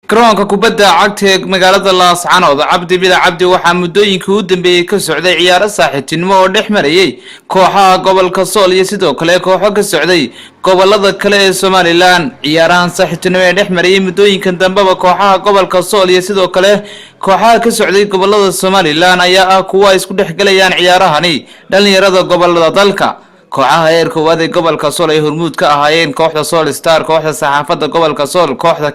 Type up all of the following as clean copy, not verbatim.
garoonka kubadda cagta ee magaalada Laascaanood Cabdi Bila Cabdi waxaa muddooyinkii u dambeeyay ka socday ciyaaro saaxiibtinimo oo dhex marayay kooxaha gobolka Sool iyo sidoo kale kooxo ka socday gobolada kale ee Somaliland. ciyaarahan saaxiibtinimo ee dhex marayay muddooyinkan dambaba kooxaha gobolka Sool iyo sidoo kale kooxaha ka socday gobolada Somaliland ayaa kuwa isku dhex galayaan ciyaarahani dhalinyarada gobolada dalka. kooxaha heerka koowaad ee gobolka Sool ay hormuud ka ahaayeen kooxda Sool Star, kooxda saxaafadda gobolka Sool, kooxda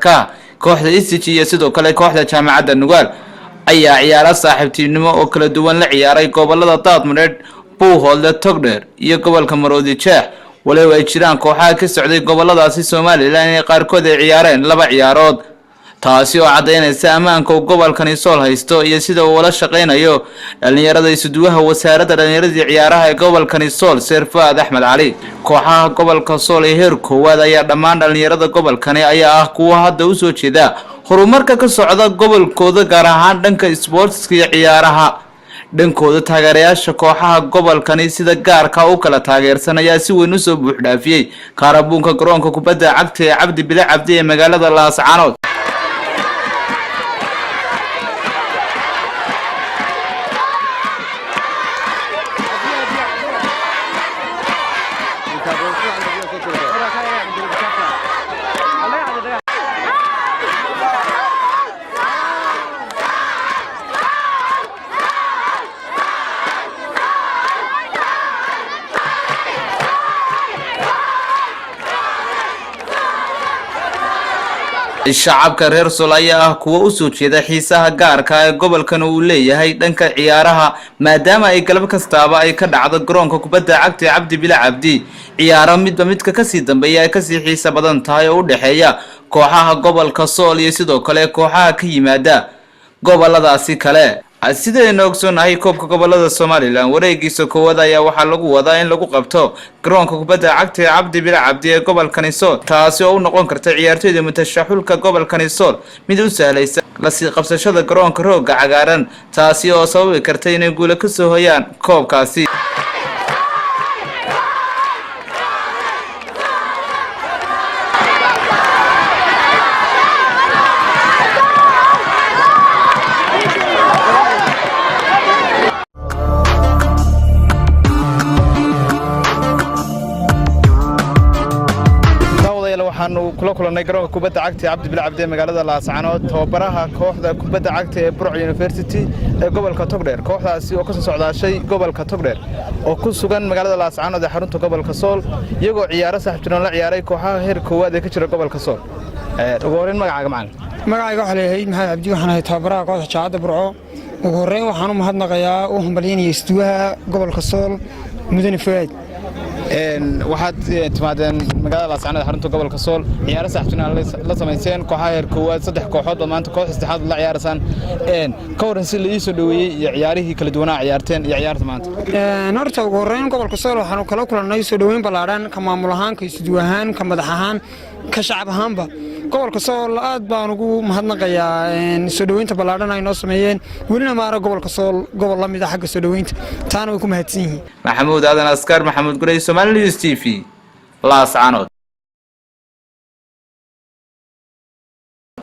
kooxda ICG iyo sidoo kale kooxda jaamacadda Nugaal ayaa ciyaaro saaxiibtinimo oo kala duwan la ciyaaray gobolada Daadmareed, Buuhoodle, Togdheer iyo gobolka Maroodi Jeex. waliba ay jiraan kooxaha ka socday goboladaasi Somaliland ee qaarkood ay ciyaareen laba ciyaarood, taasi oo cadeynaysa ammaanka gobolkani Sool haysto iyo sida uu la shaqeynayo dhalinyarada isuduwaha wasaaradda dhalinyarada ciyaaraha ee gobolkani Sool Serfaad Axmed Cali. kooxaha gobolka Sool ee heer koowaad ayaa dhammaan dhalinyarada gobolkani ayaa kuwa hadda u soo jeeda horumarka ka socda gobolkooda, gaar ahaan dhanka sportska iyo ciyaaraha. dhankooda taageerayaasha kooxaha gobolkani sida gaarka u kala taageersan ayaa si weyn u soo buux dhaafiyay kaarabuunka garoonka kubadda cagta ee Cabdi Bila Cabdi ee magaalada Laascaanood. shacabka reer Sool ayaa kuwa u soo jeeda xiisaha gaarka ee gobolkan uu leeyahay dhanka ciyaaraha, maadaama ay galab kastaaba ay ka dhacdo garoonka kubadda cagta ee Cabdi Bila Cabdi ciyaaro midka ka sii dambeeya ay ka sii xiisa badan tahay oo u dhaxeeya kooxaha gobolka Sool iyo sidoo kale kooxaha ka yimaada goboladaasi kale. sidaynu ogsoonahay koobka gobolada Somaliland wareegiisa koowaad ayaa waxaa lagu wadaa in lagu qabto garoonka kubadda cagta ee Cabdi Bila Cabdi ee gobolkani Sool, taasi oo u noqon karta ciyaartoyda mutashaxulka gobolkani Sool mid u sahlaysa la sii qabsashada garoonka rooga cagaaran, taasi oo sababi karta inay guulo ka soo hoyaan koobkaasi. waxaanu kula kulanay garoonka kubadda cagta ee Cabdi Bila Cabdi ee magaalada Laascaanood tababaraha kooxda kubadda cagta ee Burco University ee gobolka Togdheer. kooxdaasi oo ka soo socdaashay gobolka Togdheer oo ku sugan magaalada Laascaanood ee xarunta gobolka Sool, iyagoo ciyaaro saaxiibtinimo la ciyaaray kooxaha heer koowaad ee ka jira gobolka Sool. ugu horreyn magacaaga waxa leeyahay Maxamed Cabdi, waxaan ahay tababaraha kooxda jaamacadda Burco. ugu horreyn waxaan u mahadnaqayaa oo hambalyeynaya istuwaha gobolka Sool Mudane Fuaad. waxaad timaadeen magaalada Laascaanood xarunta gobolka Sool, ciyaaro saaxiibtinimo la sameeyeen kooxaha heer koowaad, saddex kooxood oo maanta koox saddexaad la ciyaaraysan. ka waran si la soo dhaweeyay iyo ciyaarihii kala duwanaa ciyaarteen iyo ciyaarta maanta. horta ugu horreyn gobolka Sool waxaanu kala kulannay soo dhaweyn ballaaran ka maamul ahaan, ka istuwahan, ka madax ahaan, ka shacab ahaanba. gobolka Sool aad baan ugu mahadnaqayaa soo dhaweynta ballaaran ay noo sameeyeen. welina maara gobolka Sool gobol la mid ah xagga soo dhaweynta, taana way ku mahadsan yihiin. Maxamuud Aadan Askar, Maxamuud Gurey, Somali News TV, Laascaanood.